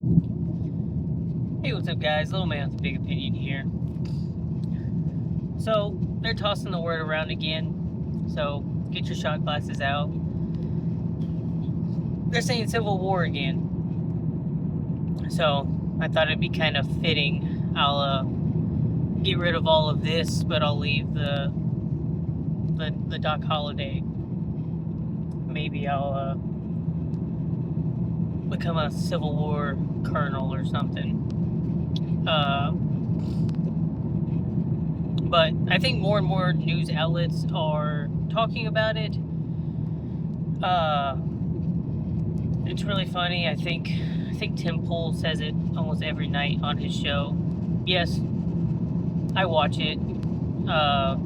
Hey, what's up, guys? Little man with a big opinion here. So, they're tossing the word around again. So, get your shot glasses out. They're saying Civil War again. So, I thought it'd be kind of fitting. I'll get rid of all of this, but I'll leave the Doc Holliday. Maybe I'll become a Civil War colonel or something. But I think more and more news outlets are talking about it. It's really funny. I think Tim Pool says it almost every night on his show. Yes, I watch it. I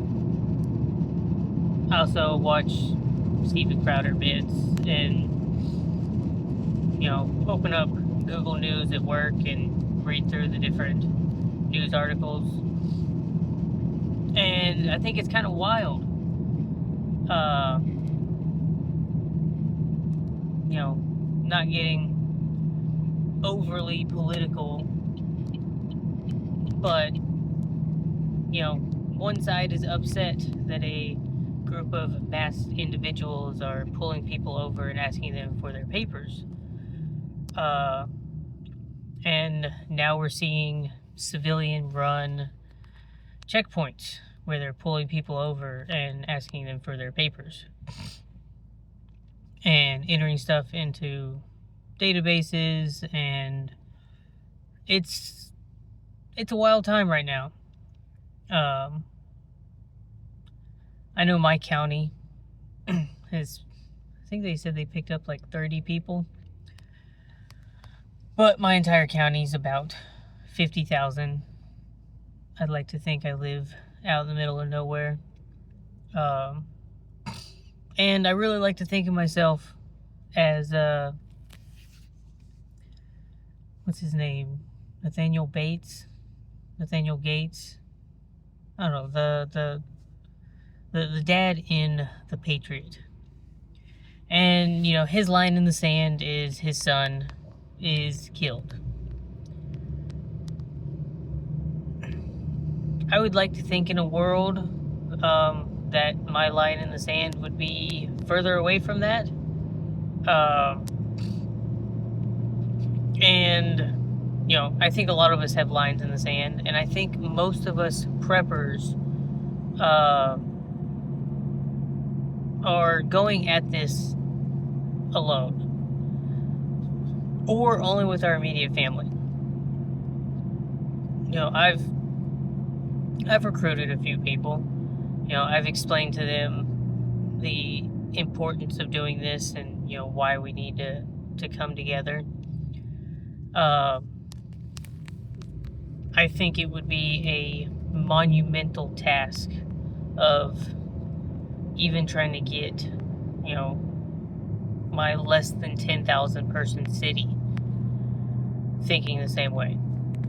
also watch Steven Crowder bits and open up Google News at work and read through the different news articles. And I think it's kind of wild. Not getting overly political, but one side is upset that a group of masked individuals are pulling people over and asking them for their papers. And now we're seeing civilian-run checkpoints where they're pulling people over and asking them for their papers and entering stuff into databases, and it's a wild time right now. I know my county has, I think they said they picked up like 30 people, but my entire county is about 50,000. I'd like to think I live out in the middle of nowhere. And I really like to think of myself as, what's his name? Nathaniel Gates? I don't know, the dad in The Patriot. And, his line in the sand is his son is killed. I would like to think in a world that my line in the sand would be further away from that. And, I think a lot of us have lines in the sand, and I think most of us preppers are going at this alone, or only with our immediate family. I've recruited a few people. I've explained to them the importance of doing this and, why we need to come together. I think it would be a monumental task of even trying to get, my less than 10,000 person city thinking the same way.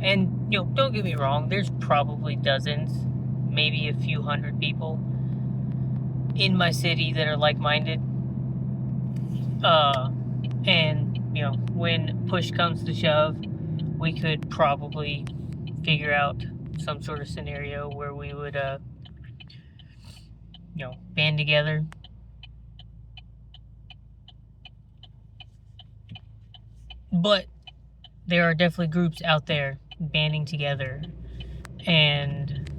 And, don't get me wrong, there's probably dozens, maybe a few hundred people in my city that are like-minded. And, when push comes to shove, we could probably figure out some sort of scenario where we would, band together. But there are definitely groups out there banding together and,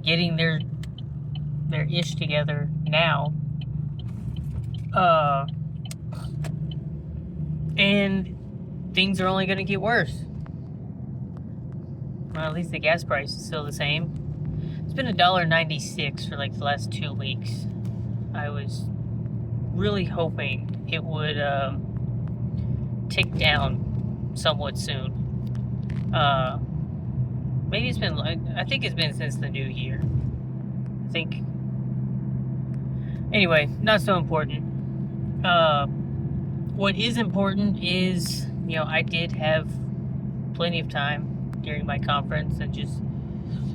getting their ish together now. And things are only going to get worse. Well, at least the gas price is still the same. It's been $1.96 for like the last 2 weeks. I was really hoping it would tick down somewhat soon. Maybe it's been, I think it's been since the new year. I think. Anyway, not so important. What is important is, I did have plenty of time during my conference, and just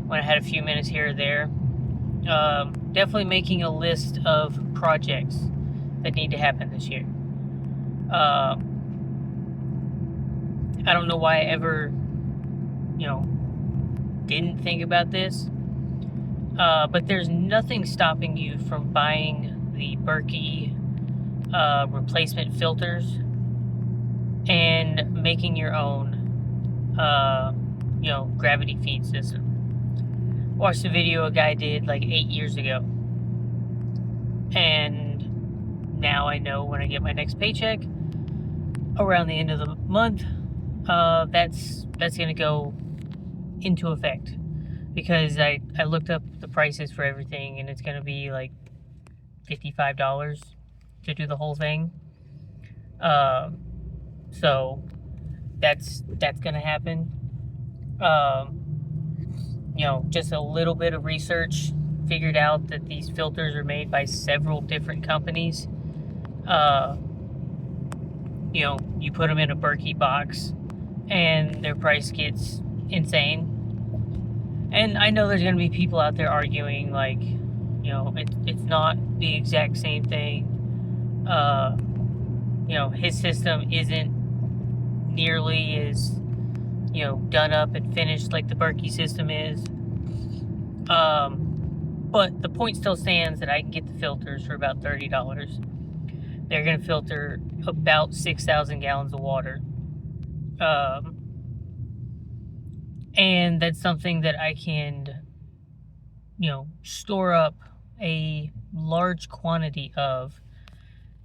when I had a few minutes here or there, definitely making a list of projects that need to happen this year. I don't know why I ever, didn't think about this. But there's nothing stopping you from buying the Berkey replacement filters and making your own, gravity feed system. Watched a video a guy did like 8 years ago. And now I know when I get my next paycheck, around the end of the month, that's going to go into effect. Because I looked up the prices for everything, and it's going to be like $55 to do the whole thing. So that's going to happen. Just a little bit of research, figured out that these filters are made by several different companies. You put them in a Berkey box, and their price gets insane. And I know there's going to be people out there arguing, like, it's not the exact same thing. His system isn't nearly as, done up and finished like the Berkey system is. But the point still stands that I can get the filters for about $30. They're going to filter about 6,000 gallons of water. And that's something that I can, store up a large quantity of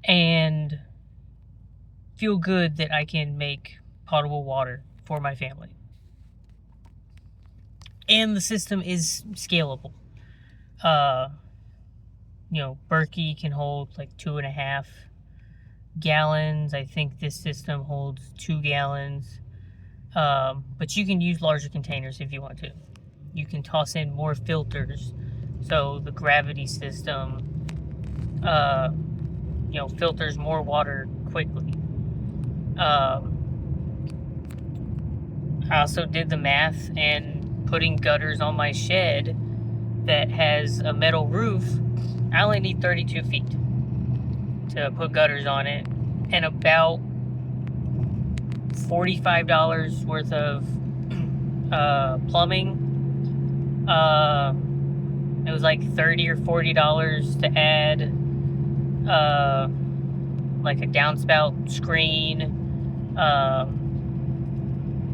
and feel good that I can make potable water for my family. And the system is scalable. Berkey can hold like 2.5 gallons. I think this system holds 2 gallons. But you can use larger containers if you want to. You can toss in more filters, so the gravity system, filters more water quickly. I also did the math, and putting gutters on my shed that has a metal roof, I only need 32 feet to put gutters on it, and about $45 worth of plumbing. It was like $30 or $40 to add like a downspout screen.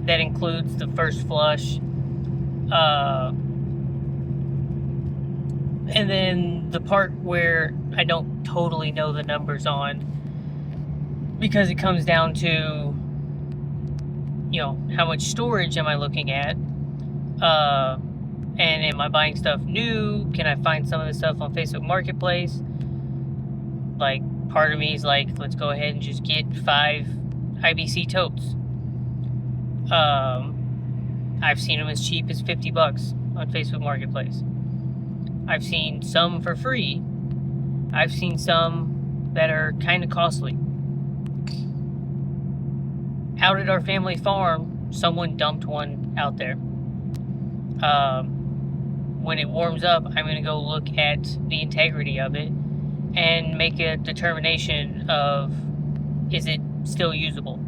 That includes the first flush. And then the part where I don't totally know the numbers on, because it comes down to how much storage am I looking at? And am I buying stuff new? Can I find some of this stuff on Facebook Marketplace? Like, part of me is like, let's go ahead and just get 5 IBC totes. I've seen them as cheap as $50 on Facebook Marketplace. I've seen some for free. I've seen some that are kind of costly. Out at our family farm, someone dumped one out there. When it warms up, I'm going to go look at the integrity of it and make a determination of, is it still usable?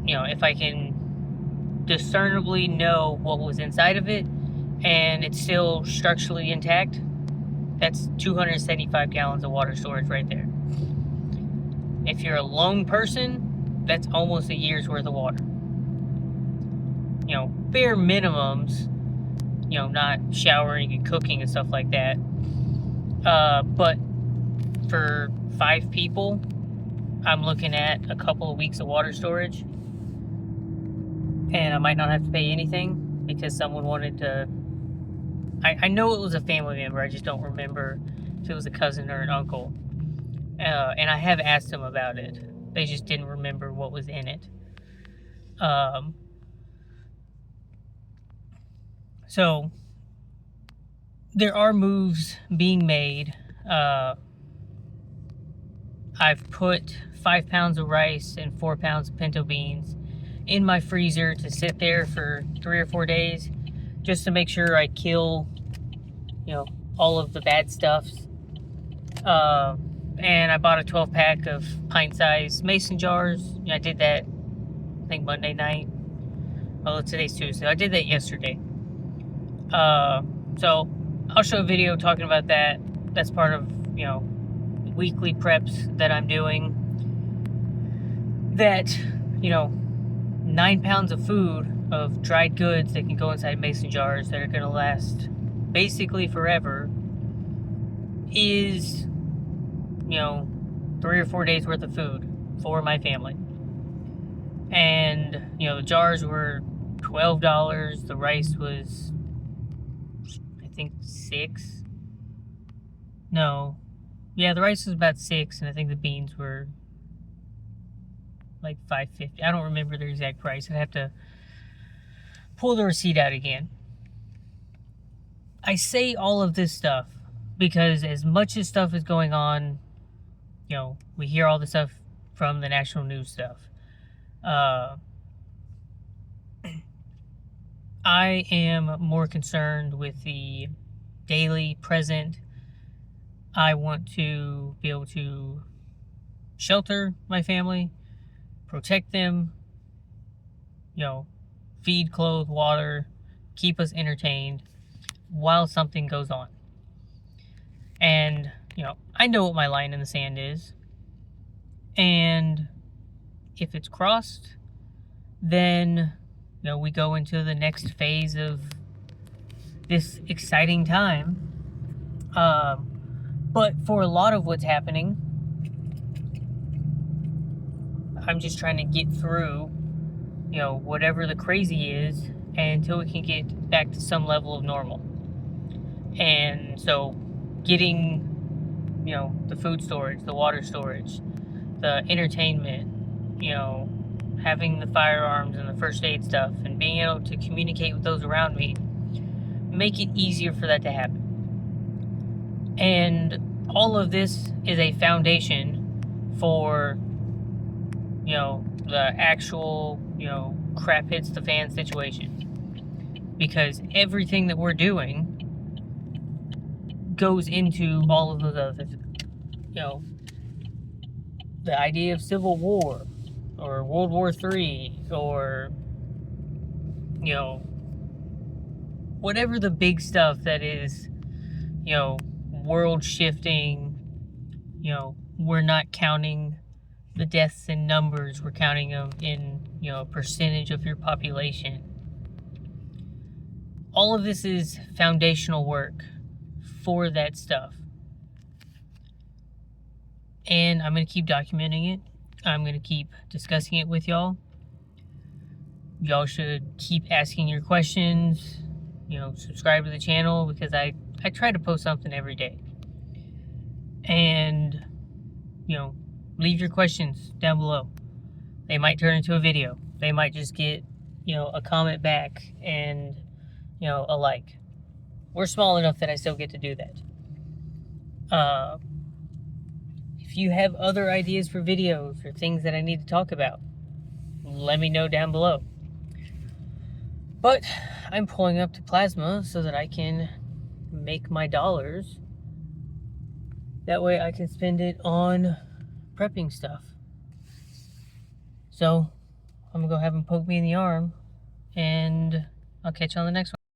If I can discernibly know what was inside of it and it's still structurally intact, that's 275 gallons of water storage right there. If you're a lone person, that's almost a year's worth of water. Bare minimums, not showering and cooking and stuff like that. But for 5 people, I'm looking at a couple of weeks of water storage. And I might not have to pay anything because someone wanted to... I know it was a family member, I just don't remember if it was a cousin or an uncle. And I have asked them about it. They just didn't remember what was in it. So, there are moves being made. I've put 5 pounds of rice and 4 pounds of pinto beans in my freezer to sit there for 3 or 4 days, just to make sure I kill, all of the bad stuff. And I bought a 12-pack of pint-sized mason jars. I did that think Monday night. Well, today's Tuesday. I did that yesterday. So I'll show a video talking about that. That's part of, weekly preps that I'm doing. That, 9 pounds of food, of dried goods that can go inside mason jars that are going to last basically forever is, 3 or 4 days worth of food for my family. And, the jars were $12. The rice was, I think, $6. No. Yeah, the rice was about $6, and I think the beans were like $5.50. I don't remember the exact price. I'd have to pull the receipt out again. I say all of this stuff because as much as stuff is going on, we hear all the stuff from the national news stuff. I am more concerned with the daily present. I want to be able to shelter my family, protect them, feed, clothe, water, keep us entertained while something goes on. And, I know what my line in the sand is. And if it's crossed, then, we go into the next phase of this exciting time. But for a lot of what's happening, I'm just trying to get through, whatever the crazy is until we can get back to some level of normal. And so getting, the food storage, the water storage, the entertainment, having the firearms and the first aid stuff, and being able to communicate with those around me, make it easier for that to happen. And all of this is a foundation for, the actual, crap hits the fan situation. Because everything that we're doing goes into all of those other things. The idea of Civil War, or World War III, or, whatever the big stuff that is, world shifting, we're not counting the deaths in numbers, we're counting them in, a percentage of your population. All of this is foundational work for that stuff. And I'm going to keep documenting it. I'm going to keep discussing it with y'all. Y'all should keep asking your questions. Subscribe to the channel because I try to post something every day. And, leave your questions down below. They might turn into a video. They might just get, a comment back and, a like. We're small enough that I still get to do that. If you have other ideas for videos or things that I need to talk about, let me know down below. But I'm pulling up to Plasma so that I can make my dollars. That way I can spend it on prepping stuff. So I'm gonna go have him poke me in the arm, and I'll catch you on the next one.